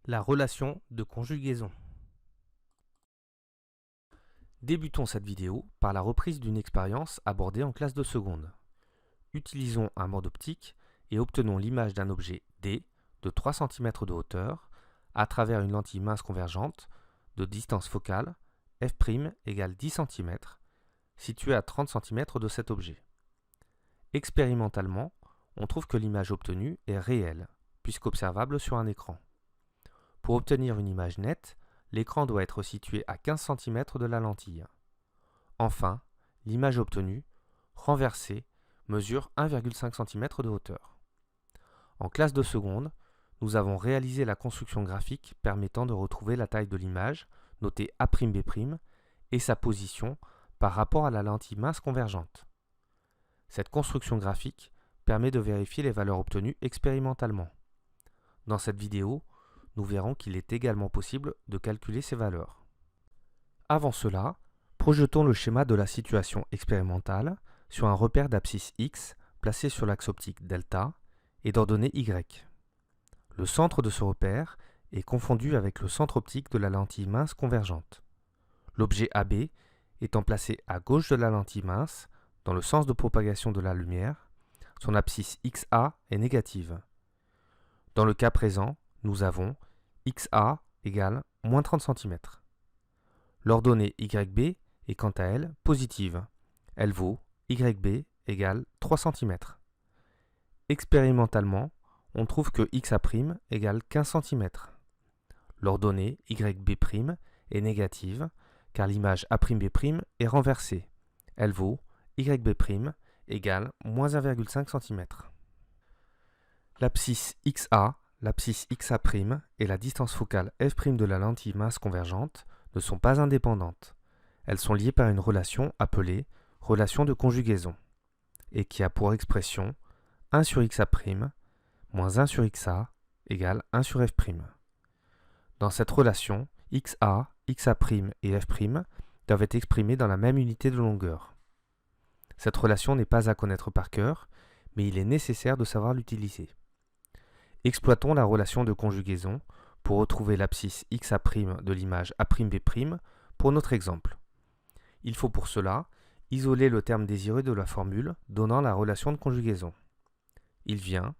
La relation de conjugaison. Débutons cette vidéo par la reprise d'une expérience abordée en classe de seconde. Utilisons un mode optique et obtenons l'image d'un objet D de 3 cm de hauteur à travers une lentille mince convergente de distance focale f' égale 10 cm située à 30 cm de cet objet. Expérimentalement, on trouve que l'image obtenue est réelle puisqu'observable sur un écran. Pour obtenir une image nette, l'écran doit être situé à 15 cm de la lentille. Enfin, l'image obtenue, renversée, mesure 1,5 cm de hauteur. En classe de seconde, nous avons réalisé la construction graphique permettant de retrouver la taille de l'image, notée A'B', et sa position par rapport à la lentille mince convergente. Cette construction graphique permet de vérifier les valeurs obtenues expérimentalement. Dans cette vidéo, nous verrons qu'il est également possible de calculer ces valeurs. Avant cela, projetons le schéma de la situation expérimentale sur un repère d'abscisse X placé sur l'axe optique delta et d'ordonnée Y. Le centre de ce repère est confondu avec le centre optique de la lentille mince convergente. L'objet AB étant placé à gauche de la lentille mince, dans le sens de propagation de la lumière, son abscisse XA est négative. Dans le cas présent, nous avons XA égale moins 30 cm. L'ordonnée YB est quant à elle positive. Elle vaut YB égale 3 cm. Expérimentalement, on trouve que XA' égale 15 cm. L'ordonnée YB' est négative car l'image A'B' est renversée. Elle vaut YB' égale moins 1,5 cm. L'abscisse XA, l'abscisse XA' et la distance focale f' de la lentille mince convergente ne sont pas indépendantes. Elles sont liées par une relation appelée relation de conjugaison et qui a pour expression 1 sur XA' moins 1 sur XA égale 1 sur f'. Dans cette relation, XA, XA' et f' doivent être exprimés dans la même unité de longueur. Cette relation n'est pas à connaître par cœur, mais il est nécessaire de savoir l'utiliser. Exploitons la relation de conjugaison pour retrouver l'abscisse XA' de l'image A'B' pour notre exemple. Il faut pour cela isoler le terme désiré de la formule donnant la relation de conjugaison. Il vient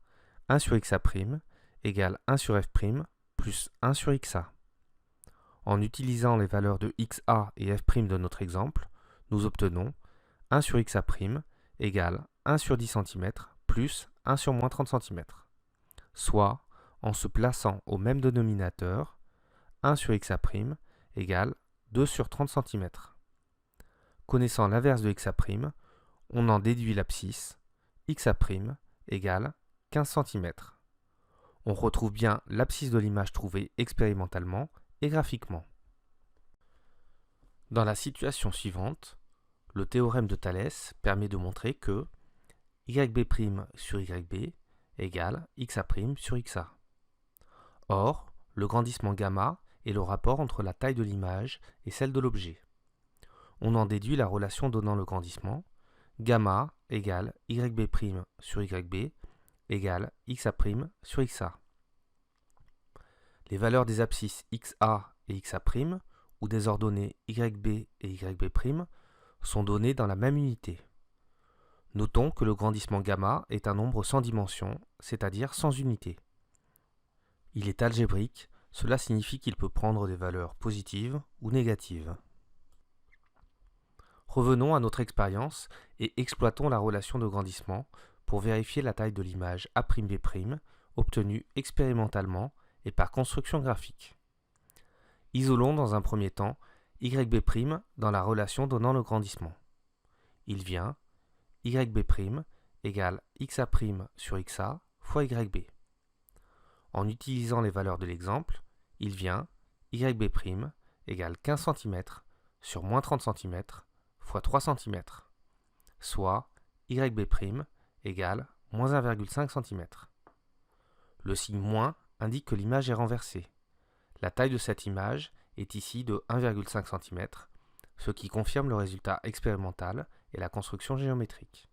1 sur XA' égale 1 sur f' plus 1 sur XA. En utilisant les valeurs de XA et f' de notre exemple, nous obtenons 1 sur XA' égale 1 sur 10 cm plus 1 sur moins 30 cm. Soit, en se plaçant au même dénominateur, 1 sur XA' égale 2 sur 30 cm. Connaissant l'inverse de XA', on en déduit l'abscisse, XA' égale 15 cm. On retrouve bien l'abscisse de l'image trouvée expérimentalement et graphiquement. Dans la situation suivante, le théorème de Thalès permet de montrer que YB' sur YB égale XA' sur XA. Or, le grandissement gamma est le rapport entre la taille de l'image et celle de l'objet. On en déduit la relation donnant le grandissement gamma égale YB' sur YB égale XA' sur XA. Les valeurs des abscisses XA et XA' ou des ordonnées YB et YB' sont données dans la même unité. Notons que le grandissement gamma est un nombre sans dimension, c'est-à-dire sans unité. Il est algébrique, cela signifie qu'il peut prendre des valeurs positives ou négatives. Revenons à notre expérience et exploitons la relation de grandissement pour vérifier la taille de l'image A'B' obtenue expérimentalement et par construction graphique. Isolons dans un premier temps YB' dans la relation donnant le grandissement. Il vient YB' égale XA' sur XA fois YB. En utilisant les valeurs de l'exemple, il vient YB' égale 15 cm sur moins 30 cm fois 3 cm, soit YB' égale moins 1,5 cm. Le signe moins indique que l'image est renversée. La taille de cette image est ici de 1,5 cm, ce qui confirme le résultat expérimental et la construction géométrique.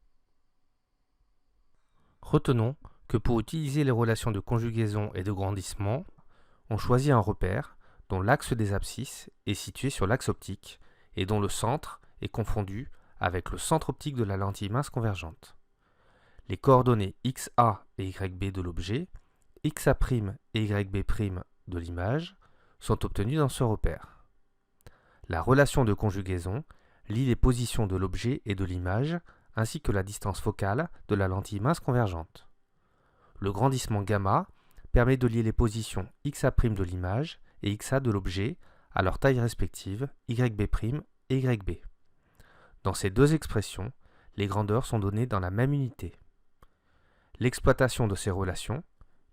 Retenons que pour utiliser les relations de conjugaison et de grandissement, on choisit un repère dont l'axe des abscisses est situé sur l'axe optique et dont le centre est confondu avec le centre optique de la lentille mince convergente. Les coordonnées XA et YB de l'objet, XA' et YB' de l'image sont obtenues dans ce repère. La relation de conjugaison lie les positions de l'objet et de l'image ainsi que la distance focale de la lentille mince convergente. Le grandissement gamma permet de lier les positions XA' de l'image et XA de l'objet à leur taille respective YB' et YB. Dans ces deux expressions, les grandeurs sont données dans la même unité. L'exploitation de ces relations,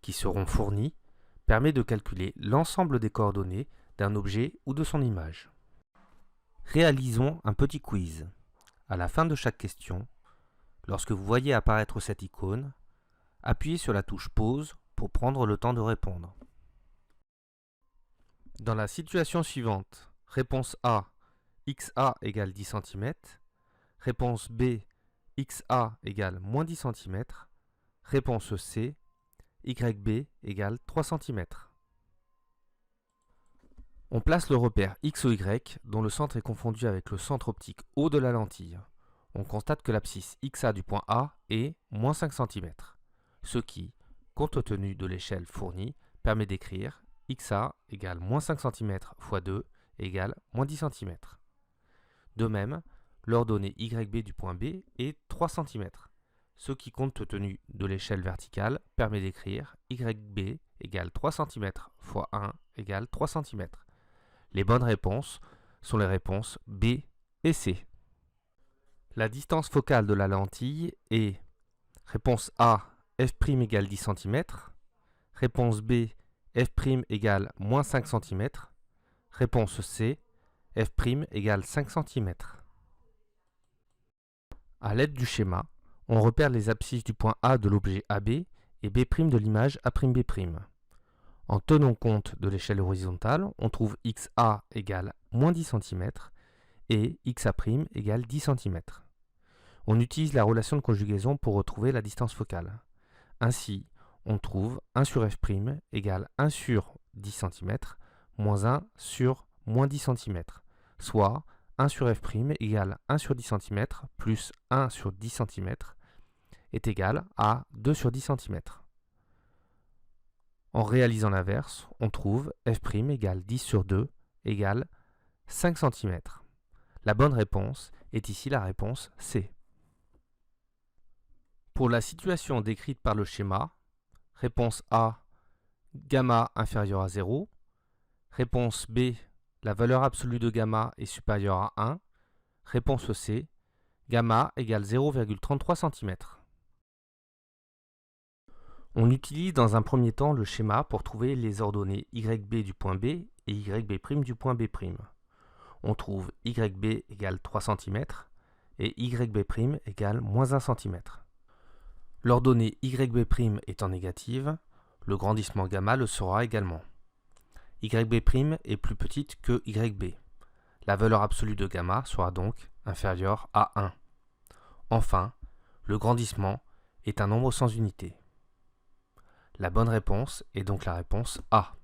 qui seront fournies, permet de calculer l'ensemble des coordonnées d'un objet ou de son image. Réalisons un petit quiz. À la fin de chaque question, lorsque vous voyez apparaître cette icône, appuyez sur la touche pause pour prendre le temps de répondre. Dans la situation suivante, réponse A, XA égale 10 cm, réponse B, XA égale moins 10 cm, réponse C, YB égale 3 cm. On place le repère X ou Y dont le centre est confondu avec le centre optique O de la lentille. On constate que l'abscisse XA du point A est moins 5 cm, ce qui, compte tenu de l'échelle fournie, permet d'écrire XA égale moins 5 cm fois 2 égale moins 10 cm. De même, l'ordonnée YB du point B est 3 cm, ce qui, compte tenu de l'échelle verticale, permet d'écrire YB égale 3 cm fois 1 égale 3 cm. Les bonnes réponses sont les réponses B et C. La distance focale de la lentille est réponse A, f' égale 10 cm, réponse B, f' égale moins 5 cm, réponse C, f' égale 5 cm. À l'aide du schéma, on repère les abscisses du point A de l'objet AB et B' de l'image A'B'. En tenant compte de l'échelle horizontale, on trouve XA égale moins 10 cm et XA' égale 10 cm. On utilise la relation de conjugaison pour retrouver la distance focale. Ainsi, on trouve 1 sur f' égale 1 sur 10 cm moins 1 sur moins 10 cm, soit 1 sur f' égale 1 sur 10 cm plus 1 sur 10 cm est égal à 2 sur 10 cm. En réalisant l'inverse, on trouve f' égale 10 sur 2 égale 5 cm. La bonne réponse est ici la réponse C. Pour la situation décrite par le schéma, réponse A, gamma inférieur à 0, réponse B, la valeur absolue de gamma est supérieure à 1, réponse C, gamma égale 0,33 cm. On utilise dans un premier temps le schéma pour trouver les ordonnées YB du point B et YB' du point B'. On trouve YB égale 3 cm et YB' égale moins 1 cm. L'ordonnée YB' étant négative, le grandissement gamma le sera également. YB' est plus petite que YB. La valeur absolue de gamma sera donc inférieure à 1. Enfin, le grandissement est un nombre sans unité. La bonne réponse est donc la réponse A.